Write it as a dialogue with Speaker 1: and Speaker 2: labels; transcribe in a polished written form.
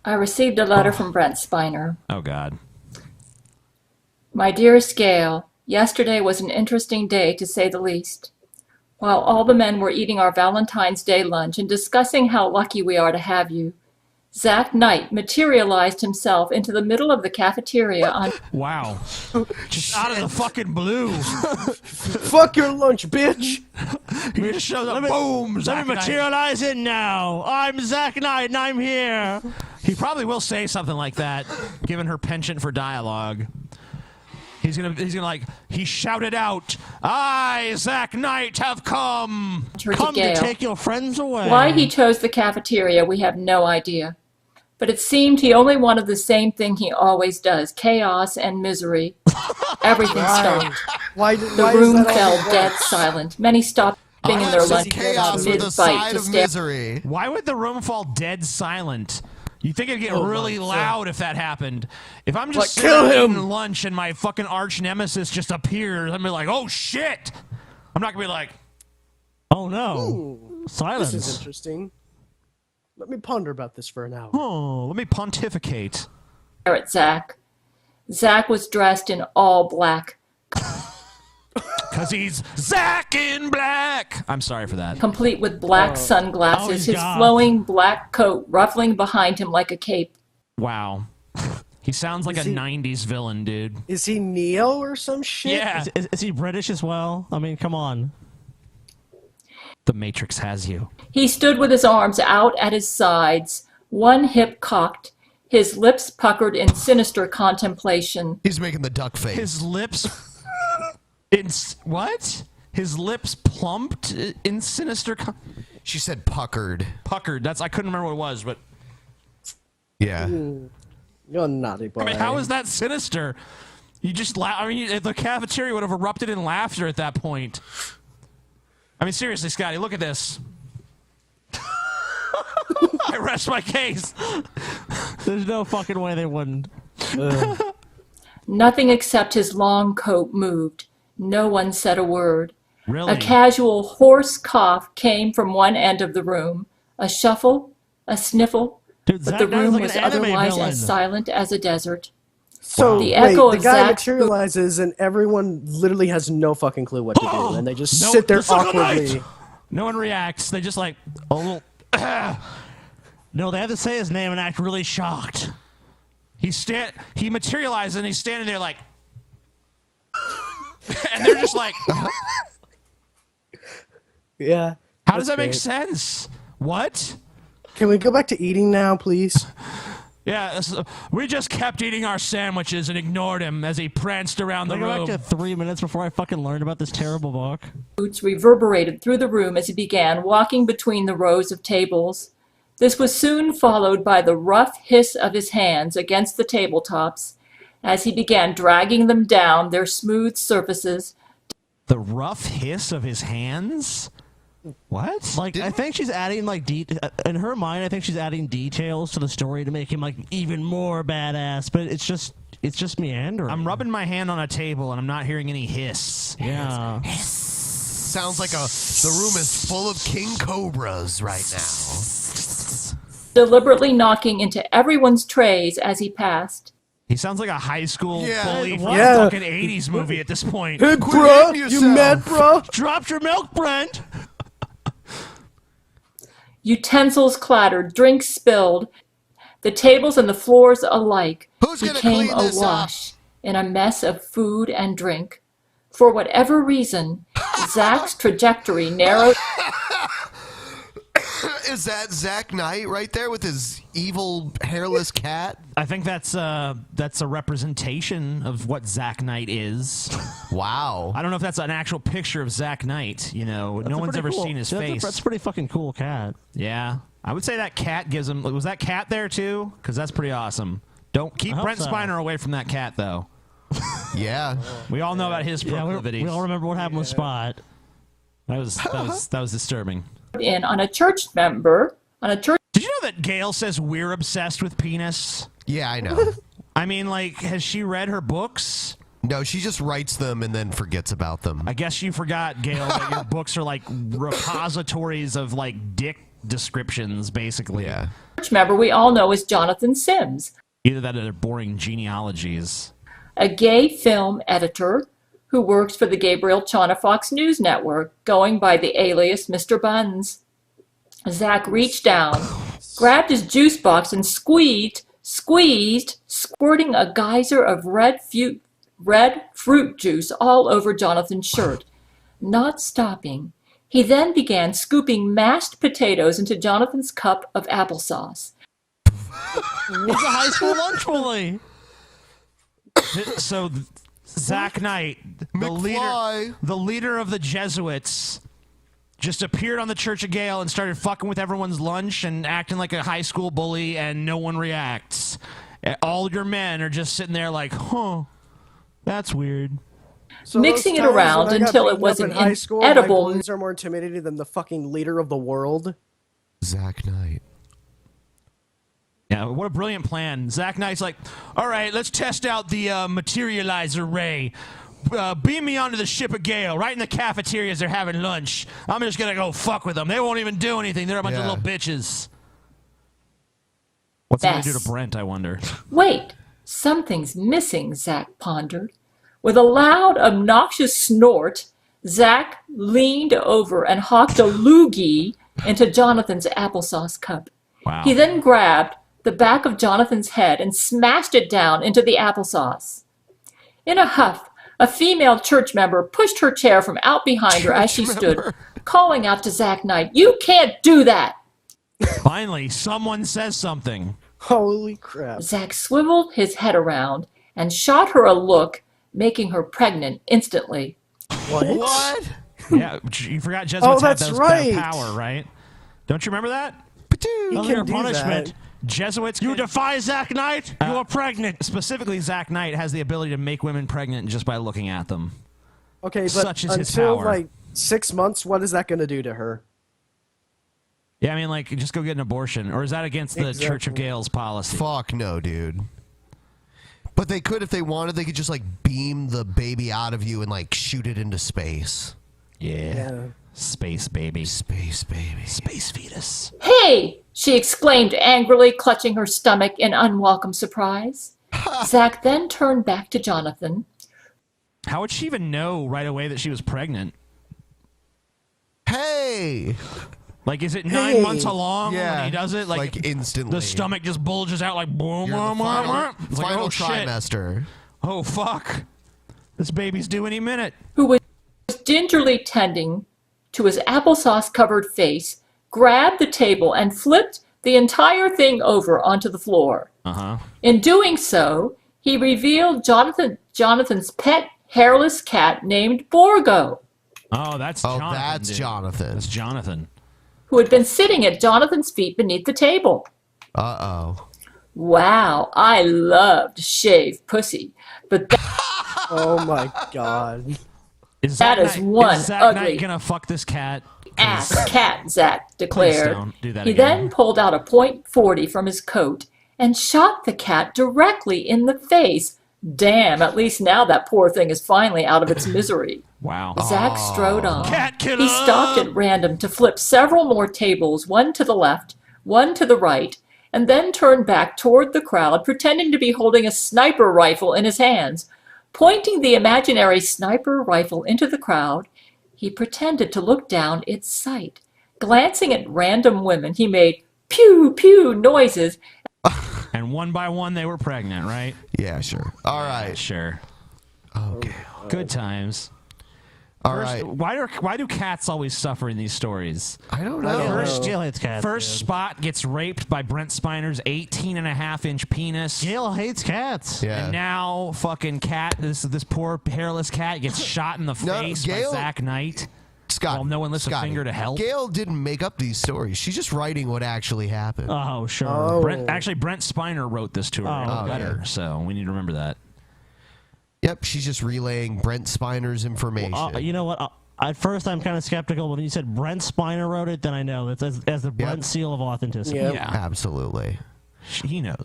Speaker 1: I received a letter from Brent Spiner.
Speaker 2: Oh, God.
Speaker 1: My dearest Gail, yesterday was an interesting day, to say the least. While all the men were eating our Valentine's Day lunch and discussing how lucky we are to have you, Zach Knight materialized himself into the middle of the cafeteria on...
Speaker 2: Wow. Just out of the fucking blue.
Speaker 3: Fuck your lunch, bitch!
Speaker 2: He just shows up, boom!
Speaker 4: Let me materialize it now. I'm Zach Knight, and I'm here.
Speaker 2: He probably will say something like that, given her penchant for dialogue. He's gonna like, he shouted out, I, Zach Knight, have come!
Speaker 4: Come to take your friends away.
Speaker 1: Why he chose the cafeteria, we have no idea. But it seemed he only wanted the same thing he always does, chaos and misery. Everything stopped. The room fell dead silent. Many stopped in their lunch mid-bite to stare.
Speaker 2: Why would the room fall dead silent? You think it'd get really loud if that happened. If I'm just sitting eating lunch and my fucking arch nemesis just appears, I'm gonna be like, oh shit! I'm not gonna be like,
Speaker 4: oh no.
Speaker 3: Ooh,
Speaker 4: silence.
Speaker 3: This is interesting. Let me ponder about this for an hour.
Speaker 2: Oh, let me pontificate.
Speaker 1: At Zach. Zach was dressed in all black.
Speaker 2: Because he's Zach in black. I'm sorry for that.
Speaker 1: Complete with black sunglasses, his flowing black coat ruffling behind him like a cape.
Speaker 2: Wow. He sounds like a 90s villain, dude.
Speaker 3: Is he Neo or some shit?
Speaker 2: Yeah.
Speaker 4: Is he British as well? I mean, come on.
Speaker 2: The Matrix has you.
Speaker 1: He stood with his arms out at his sides, one hip cocked, his lips puckered in sinister contemplation.
Speaker 5: He's making the duck face.
Speaker 2: His lips... what? His lips plumped in sinister...
Speaker 5: She said puckered.
Speaker 2: Puckered. That's... I couldn't remember what it was, but...
Speaker 5: Yeah.
Speaker 3: You're a naughty boy.
Speaker 2: I mean, how is that sinister? You just I mean, the cafeteria would have erupted in laughter at that point. I mean, seriously, Scotty, look at this. I rest my case.
Speaker 4: There's no fucking way they wouldn't.
Speaker 1: Nothing except his long coat moved. No one said a word.
Speaker 2: Really?
Speaker 1: A casual hoarse cough came from one end of the room. A shuffle, a sniffle,
Speaker 4: dude,
Speaker 1: but the room was otherwise as silent as a desert.
Speaker 3: So
Speaker 1: the echo
Speaker 3: the
Speaker 1: of
Speaker 3: guy
Speaker 1: Zach's
Speaker 3: materializes and everyone literally has no fucking clue what to do, and they just sit there awkwardly.
Speaker 2: No one reacts. They just like a little.
Speaker 4: No, they have to say his name and act really shocked.
Speaker 2: He materializes and he's standing there like, and they're just like,
Speaker 3: yeah.
Speaker 2: How does that make sense? What?
Speaker 3: Can we go back to eating now, please?
Speaker 2: Yeah, we just kept eating our sandwiches and ignored him as he pranced around the room.
Speaker 4: I got back to 3 minutes before I fucking learned about this terrible book.
Speaker 1: Boots reverberated through the room as he began walking between the rows of tables. This was soon followed by the rough hiss of his hands against the tabletops as he began dragging them down their smooth surfaces.
Speaker 2: The rough hiss of his hands? What?
Speaker 4: Like, I think she's adding, like, in her mind, I think she's adding details to the story to make him, like, even more badass, but it's just meandering.
Speaker 2: I'm rubbing my hand on a table and I'm not hearing any hiss.
Speaker 4: Yeah.
Speaker 5: Hiss. Sounds like the room is full of king cobras right now.
Speaker 1: Deliberately knocking into everyone's trays as he passed.
Speaker 2: He sounds like a high school bully from a
Speaker 3: Yeah.
Speaker 2: fucking 80s movie at this point.
Speaker 3: Hey, bro, you mad, bro?
Speaker 4: Dropped your milk, Brent!
Speaker 1: Utensils clattered, drinks spilled. The tables and the floors alike became awash in a mess of food and drink. For whatever reason, Zach's trajectory narrowed.
Speaker 5: Is that Zach Knight right there with his evil hairless cat?
Speaker 2: I think that's a representation of what Zach Knight is.
Speaker 5: Wow.
Speaker 2: I don't know if that's an actual picture of Zach Knight. You know, no one's ever seen his face.
Speaker 4: That's a pretty fucking cool cat.
Speaker 2: Yeah, I would say that cat gives him. Was that cat there too? Because that's pretty awesome. Don't keep Brent Spiner away from that cat though.
Speaker 5: Yeah.
Speaker 2: We all know about his proclivities.
Speaker 4: We all remember what happened with Spot.
Speaker 2: That was disturbing.
Speaker 1: In on a church member on a church.
Speaker 2: Did you know that Gail says we're obsessed with penis?
Speaker 5: Yeah, I know.
Speaker 2: I mean, like, has she read her books?
Speaker 5: No, she just writes them and then forgets about them.
Speaker 2: I guess you forgot, Gail, that your books are like repositories of like dick descriptions, basically.
Speaker 5: Yeah.
Speaker 1: Church member we all know is Jonathan Sims,
Speaker 2: Either that or they're boring genealogies.
Speaker 1: a gay film editor who works for the Gabriel Chana Fox News Network, going by the alias Mr. Buns. Zach reached down, grabbed his juice box, and squeezed, squirting a geyser of red fruit juice all over Jonathan's shirt. Not stopping, he then began scooping mashed potatoes into Jonathan's cup of applesauce.
Speaker 4: It's a high school lunch bully.
Speaker 2: So Zach Knight, the leader of the Jesuits, just appeared on the Church of Gail and started fucking with everyone's lunch and acting like a high school bully, and no one reacts. All your men are just sitting there like, huh, that's weird.
Speaker 3: So
Speaker 1: Mixing
Speaker 3: those
Speaker 1: it
Speaker 3: times
Speaker 1: around
Speaker 3: when I got
Speaker 1: until it
Speaker 3: beaten
Speaker 1: was
Speaker 3: up
Speaker 1: an
Speaker 3: in high school,
Speaker 1: inedible-
Speaker 3: my bullies are more intimidating than the fucking leader of the world.
Speaker 5: Zach Knight.
Speaker 2: Yeah, what a brilliant plan. Zach Knight's like, all right, let's test out the materializer ray. Beam me onto the ship of Gale, right in the cafeteria as they're having lunch. I'm just going to go fuck with them. They won't even do anything. They're a bunch of little bitches. What's he going to do to Brent, I wonder?
Speaker 1: Wait, something's missing, Zach pondered. With a loud, obnoxious snort, Zach leaned over and hawked a loogie into Jonathan's applesauce cup.
Speaker 2: Wow.
Speaker 1: He then grabbed the back of Jonathan's head and smashed it down into the applesauce. In a huff, a female church member pushed her chair from out behind her as she stood, calling out to Zach Knight, "You can't do that!"
Speaker 2: Finally, someone says something.
Speaker 3: Holy crap.
Speaker 1: Zach swiveled his head around and shot her a look, making her pregnant instantly.
Speaker 3: What?
Speaker 2: Yeah, you forgot Jesuits had
Speaker 3: that's
Speaker 2: that
Speaker 3: right.
Speaker 2: power, right? Don't you remember that?
Speaker 3: He
Speaker 4: Under
Speaker 3: can do
Speaker 4: punishment.
Speaker 3: that.
Speaker 2: Jesuits.
Speaker 4: You defy Zach Knight? You are pregnant.
Speaker 2: Specifically, Zach Knight has the ability to make women pregnant just by looking at them.
Speaker 3: Okay, but
Speaker 2: Such is his
Speaker 3: until
Speaker 2: power.
Speaker 3: like 6 months, what is that going to do to her?
Speaker 2: Yeah, I mean, like, just go get an abortion. Or is that against the Church of Gale's policy?
Speaker 5: Fuck no, dude. But they could, if they wanted, they could just like beam the baby out of you and like shoot it into space.
Speaker 2: Yeah. Space baby.
Speaker 5: Space baby.
Speaker 2: Space fetus.
Speaker 1: "Hey!" she exclaimed angrily, clutching her stomach in unwelcome surprise. Zach then turned back to Jonathan.
Speaker 2: How would she even know right away that she was pregnant?
Speaker 5: Hey!
Speaker 2: Like, is it 9 months along
Speaker 5: Yeah,
Speaker 2: when he does it?
Speaker 5: like instantly.
Speaker 2: The stomach just bulges out like boom,
Speaker 5: You're in the
Speaker 2: boom, boom,
Speaker 5: final,
Speaker 2: boom. It's like,
Speaker 5: final
Speaker 2: oh, shit.
Speaker 5: trimester.
Speaker 2: Oh, fuck. This baby's due any minute.
Speaker 1: Who was gingerly tending to his applesauce-covered face, grabbed the table and flipped the entire thing over onto the floor.
Speaker 2: Uh-huh.
Speaker 1: In doing so, he revealed Jonathan's pet hairless cat named Borgo,
Speaker 2: Oh, that's Jonathan.
Speaker 5: That's
Speaker 2: dude.
Speaker 5: Jonathan.
Speaker 2: That's Jonathan.
Speaker 1: who had been sitting at Jonathan's feet beneath the table.
Speaker 5: Uh-oh.
Speaker 1: Wow, I loved shaved pussy, but
Speaker 3: Oh my god.
Speaker 1: That is one
Speaker 2: Zach
Speaker 1: ugly
Speaker 2: Knight gonna fuck this cat?
Speaker 1: ass cat, Zach declared.
Speaker 2: don't do that
Speaker 1: He
Speaker 2: again.
Speaker 1: then pulled out a .40 from his coat and shot the cat directly in the face. Damn, at least now that poor thing is finally out of its misery.
Speaker 2: Wow.
Speaker 1: Zach strode on.
Speaker 2: Cat killer!
Speaker 1: He stopped at random to flip several more tables, one to the left, one to the right, and then turned back toward the crowd, pretending to be holding a sniper rifle in his hands. Pointing the imaginary sniper rifle into the crowd, he pretended to look down its sight. Glancing at random women, he made pew pew noises.
Speaker 2: And one by one, they were pregnant, right?
Speaker 5: Yeah, sure. All right.
Speaker 2: Sure.
Speaker 5: Okay.
Speaker 2: Good times.
Speaker 5: All
Speaker 2: First,
Speaker 5: right.
Speaker 2: why do cats always suffer in these stories?
Speaker 5: I don't know.
Speaker 2: First,
Speaker 4: Gail hates cats.
Speaker 2: First Spot gets raped by Brent Spiner's 18.5-inch penis.
Speaker 4: Gail hates cats.
Speaker 5: Yeah.
Speaker 2: And now fucking cat, this poor hairless cat gets shot in the
Speaker 5: No,
Speaker 2: face
Speaker 5: Gail-
Speaker 2: by Zach Knight.
Speaker 5: Scott.
Speaker 2: Well, no one lifts a finger to help.
Speaker 5: Gail didn't make up these stories. She's just writing what actually happened.
Speaker 4: Oh, sure.
Speaker 3: Oh.
Speaker 2: Brent Spiner wrote this to her in a
Speaker 4: Oh,
Speaker 2: letter,
Speaker 5: yeah.
Speaker 2: so we need to remember that.
Speaker 5: Yep, she's just relaying Brent Spiner's information.
Speaker 4: You know what? At first, I'm kind of skeptical, but when you said Brent Spiner wrote it, then I know. It's as the Brent seal of authenticity.
Speaker 3: Yep.
Speaker 2: Yeah.
Speaker 5: Absolutely.
Speaker 2: He knows.